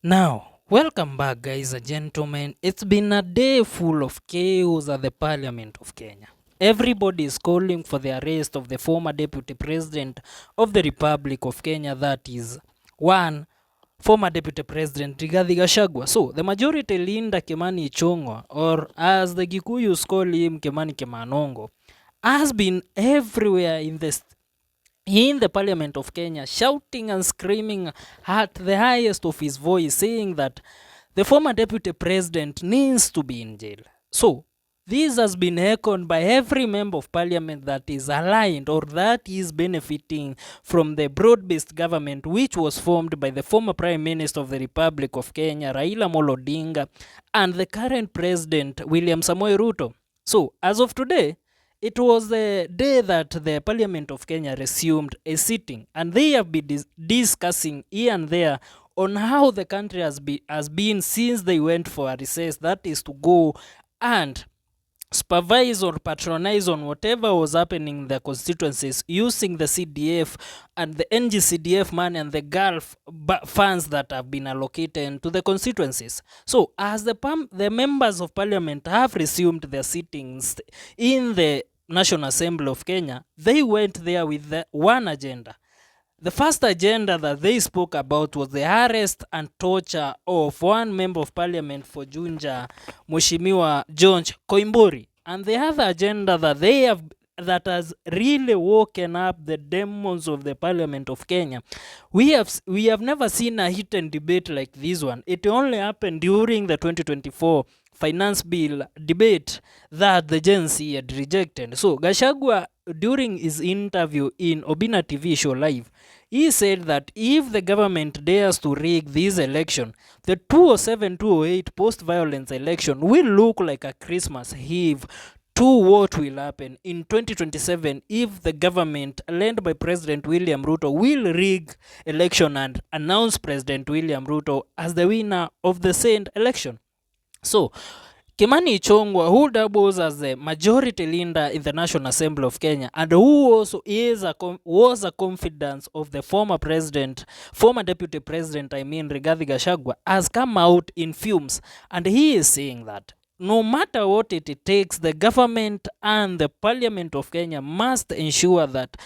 Now, welcome back, guys and gentlemen. It's been a day full of chaos at the Parliament of Kenya. Everybody is calling for the arrest of the former Deputy President of the Republic of Kenya, that is, one former Deputy President Rigathi Gachangua. So, the majority leader Kimani Ichung'wah, or as the Gikuyus call him Kimani Kimanongo, has been everywhere in the Parliament of Kenya, shouting and screaming at the highest of his voice, saying that the former deputy president needs to be in jail. So, this has been echoed by every member of parliament that is aligned or that is benefiting from the broad-based government which was formed by the former Prime Minister of the Republic of Kenya, Raila Amolo Odinga, and the current President, William Samoei Ruto. So, as of today, it was the day that the Parliament of Kenya resumed a sitting, and they have been discussing here and there on how the country has been since they went for a recess, that is to go and supervise or patronize on whatever was happening in the constituencies using the CDF and the NGCDF money and the Gulf funds that have been allocated to the constituencies. So as the members of parliament have resumed their sittings in the National Assembly of Kenya, they went there with one agenda. The first agenda that they spoke about was the arrest and torture of one member of parliament for Junja, Mheshimiwa George Koimburi. And the other agenda that has really woken up the demons of the Parliament of Kenya. We have never seen a heated debate like this one. It only happened during the 2024 finance bill debate that the Gen Z had rejected. So Gachangua, during his interview in Obina TV show live, he said that if the government dares to rig this election, the 2007-2008 post-violence election will look like a Christmas Eve to what will happen in 2027 if the government led by President William Ruto will rig election and announce President William Ruto as the winner of the said election. So, Kimani Ichung'wah, who doubles as the majority leader in the National Assembly of Kenya and who also was a confidant of the former deputy president, Rigathi Gachangua, has come out in fumes, and he is saying that no matter what it takes, the government and the Parliament of Kenya must ensure that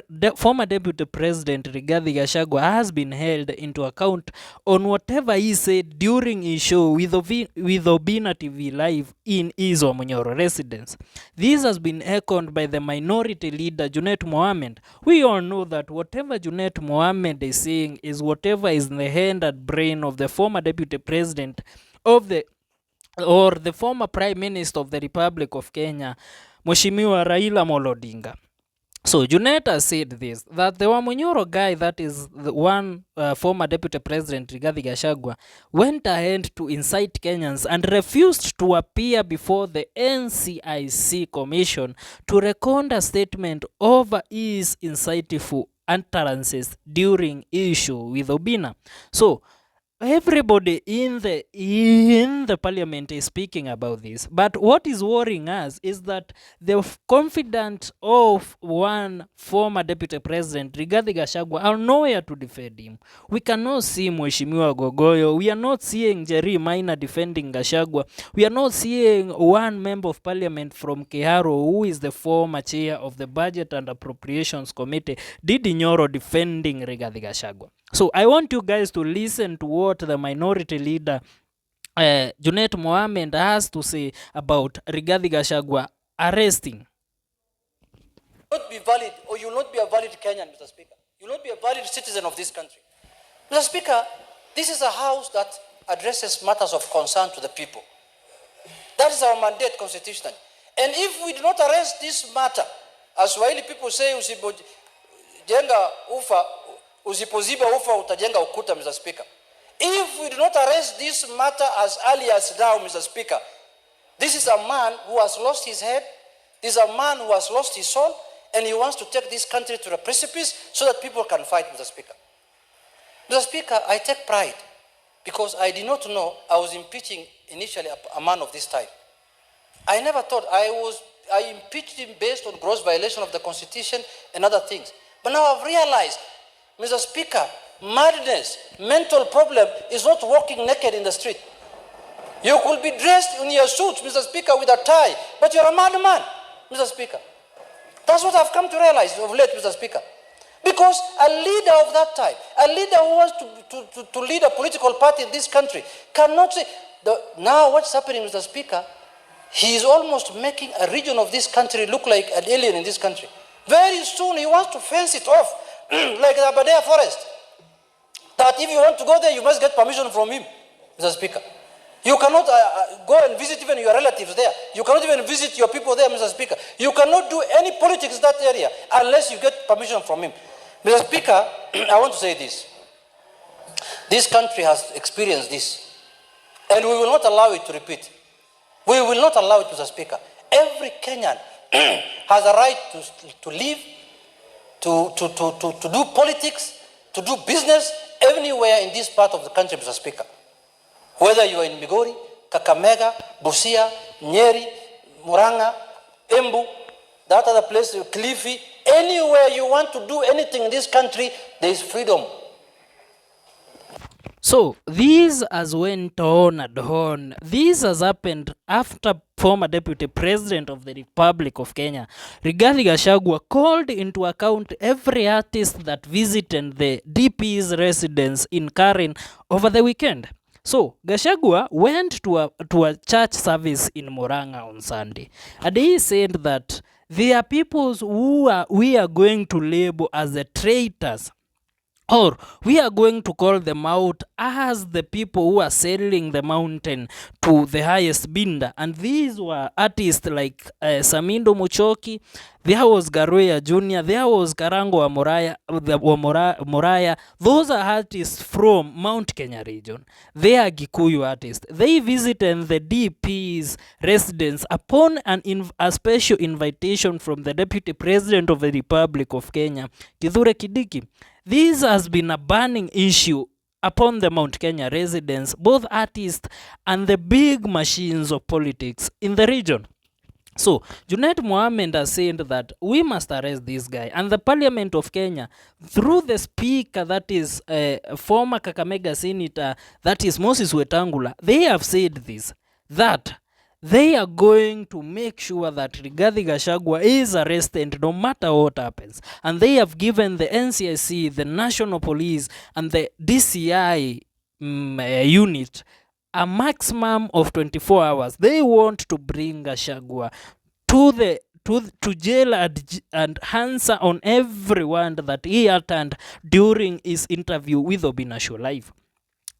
the former deputy president Rigathi Gachangua has been held into account on whatever he said during his show with Obina TV live in his Munyoro residence. This has been echoed by the minority leader Junet Mohammed. We all know that whatever Junet Mohammed is saying is whatever is in the hand and brain of the former deputy president of the former Prime Minister of the Republic of Kenya, Mheshimiwa Raila Amolo Odinga. So Junet has said this, that the Wamunyoro guy, that is the one former Deputy President Rigathi Gachangua, went ahead to incite Kenyans and refused to appear before the NCIC Commission to record a statement over his insightful utterances during issue with Obina. So everybody in the parliament is speaking about this, but what is worrying us is that the confidant of one former deputy president Rigathi Gachangua are nowhere to defend him. We cannot see Mheshimiwa Gogoyo. We are not seeing Jerry Maina defending Gachangua. We are not seeing one member of parliament from Kiharu, who is the former chair of the Budget and Appropriations Committee, Didi Nyoro, defending Rigathi Gachangua. So I want you guys to listen to what the minority leader Junet Mohammed has to say about Rigathi Gachangua arresting. Not be valid, or you will not be a valid Kenyan, Mr. Speaker. You will not be a valid citizen of this country. Mr. Speaker, this is a house that addresses matters of concern to the people. That is our mandate constitutionally. And if we do not arrest this matter, as Swahili people say, usipojenga ufa, usipoziba ufa utajenga ukuta, Mr. Speaker. If we do not arrest this matter as early as now, Mr. Speaker, this is a man who has lost his head, this is a man who has lost his soul, and he wants to take this country to the precipice so that people can fight, Mr. Speaker. Mr. Speaker, I take pride because I did not know I was impeaching initially a man of this type. I never thought I impeached him based on gross violation of the Constitution and other things. But now I've realized, Mr. Speaker, madness, mental problem is not walking naked in the street. You could be dressed in your suit, Mr. Speaker, with a tie, but you're a madman, Mr. Speaker. That's what I've come to realize of late, Mr. Speaker. Because a leader of that type, a leader who wants to lead a political party in this country, cannot say, now what's happening, Mr. Speaker, he is almost making a region of this country look like an alien in this country. Very soon he wants to fence it off, like the Aberdare forest. That if you want to go there, you must get permission from him, Mr. Speaker. You cannot go and visit even your relatives there. You cannot even visit your people there, Mr. Speaker. You cannot do any politics in that area unless you get permission from him. Mr. Speaker, I want to say this. This country has experienced this, and we will not allow it to repeat. We will not allow it, Mr. Speaker. Every Kenyan has a right to live, to do politics, to do business anywhere in this part of the country, Mr. Speaker. Whether you are in Migori, Kakamega, Busia, Nyeri, Muranga, Embu, that other place, Kilifi, anywhere you want to do anything in this country, there is freedom. So this has went on and on. This has happened after former Deputy President of the Republic of Kenya, Rigathi Gachangua, called into account every artist that visited the DP's residence in Karen over the weekend. So Gachangua went to a church service in Muranga on Sunday, and he said that there are people who we are going to label as the traitors, or we are going to call them out as the people who are selling the mountain to the highest bidder. And these were artists like Samindo Muchoki, there was Garoya Jr., there was Gachangua Moraya. Those are artists from Mount Kenya region. They are Gikuyu artists. They visited the DP's residence upon a special invitation from the Deputy President of the Republic of Kenya, Kithure Kindiki. This has been a burning issue upon the Mount Kenya residents, both artists and the big machines of politics in the region. So, Junet Mohammed has said that we must arrest this guy, and the Parliament of Kenya, through the Speaker, that is former Kakamega Senator, that is Moses Wetangula, they have said this, that they are going to make sure that Rigathi Gachangua is arrested no matter what happens. And they have given the NCIC, the National Police, and the DCI unit a maximum of 24 hours. They want to bring Gachangua to jail and answer on everyone that he uttered during his interview with Obinasho Live.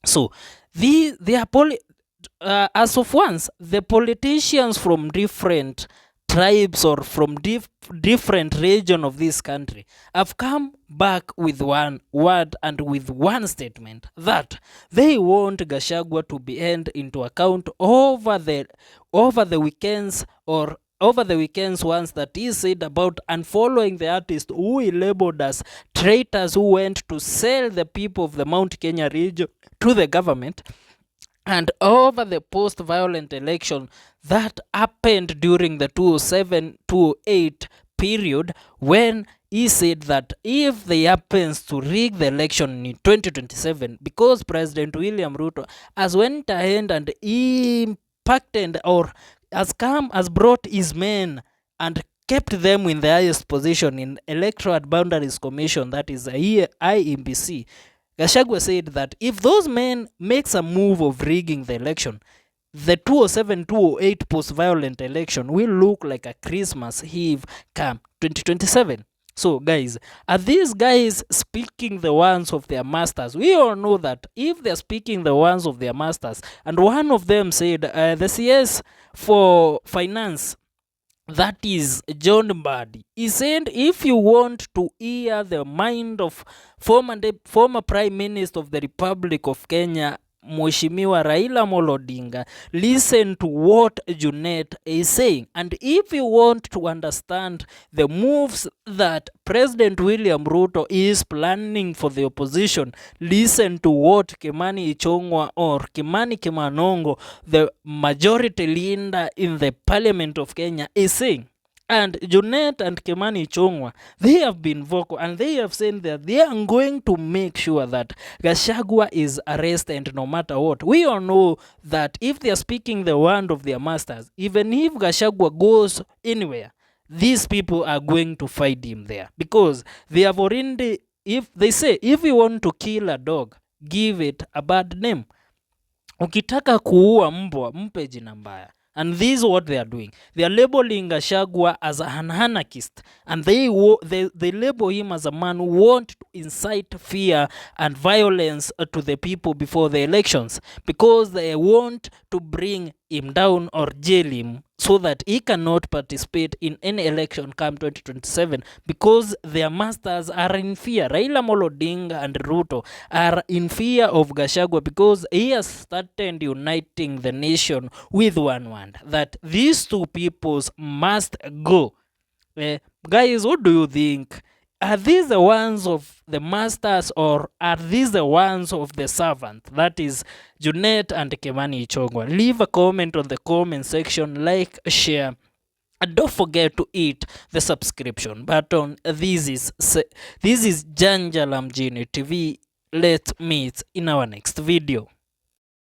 So as of once, the politicians from different tribes or from different region of this country have come back with one word and with one statement, that they want Gachangua to be held into account over the weekends, or over the weekends once that he said about unfollowing the artist who he labeled as traitors who went to sell the people of the Mount Kenya region to the government. And over the post-violent election that happened during the 2007-2008 period, when he said that if they happens to rig the election in 2027, because President William Ruto has went ahead and impacted, or has brought his men and kept them in the highest position in Electoral Boundaries Commission, that is IEBC. Gachangua said that if those men makes a move of rigging the election, the 2007-2008 post-violent election will look like a Christmas Eve come 2027. So guys, are these guys speaking the words of their masters? We all know that if they're speaking the words of their masters, and one of them said, the CS for finance, that is John Mbadi, he said, if you want to hear the mind of former Prime Minister of the Republic of Kenya, Mheshimiwa Raila Amolo Odinga, listen to what Junet is saying. And if you want to understand the moves that President William Ruto is planning for the opposition, listen to what Kimani Ichung'wah or Kimani Kimanongo, the majority leader in the Parliament of Kenya, is saying. And Junet and Kimani Ichung'wah, they have been vocal and they have said that they are going to make sure that Gachagua is arrested no matter what. We all know that if they are speaking the word of their masters, even if Gachagua goes anywhere, these people are going to fight him there, because they have already, if they say, if you want to kill a dog, give it a bad name. Ukitaka kuua mbwa, mpe jina mbaya. And this is what they are doing. They are labeling Gachagua as an anarchist, and they label him as a man who want to incite fear and violence to the people before the elections, because they want to bring him down or jail him so that he cannot participate in any election come 2027, because their masters are in fear. Raila Amolo Odinga and Ruto are in fear of Gachagua, because he has started uniting the nation with one word, that these two peoples must go. Guys, what do you think? Are these the ones of the masters, or are these the ones of the servant? That is Junet and Kimani Ichung'wah. Leave a comment on the comment section, like, share, and don't forget to hit the subscription button. This is Janjalam Mjini TV. Let's meet in our next video.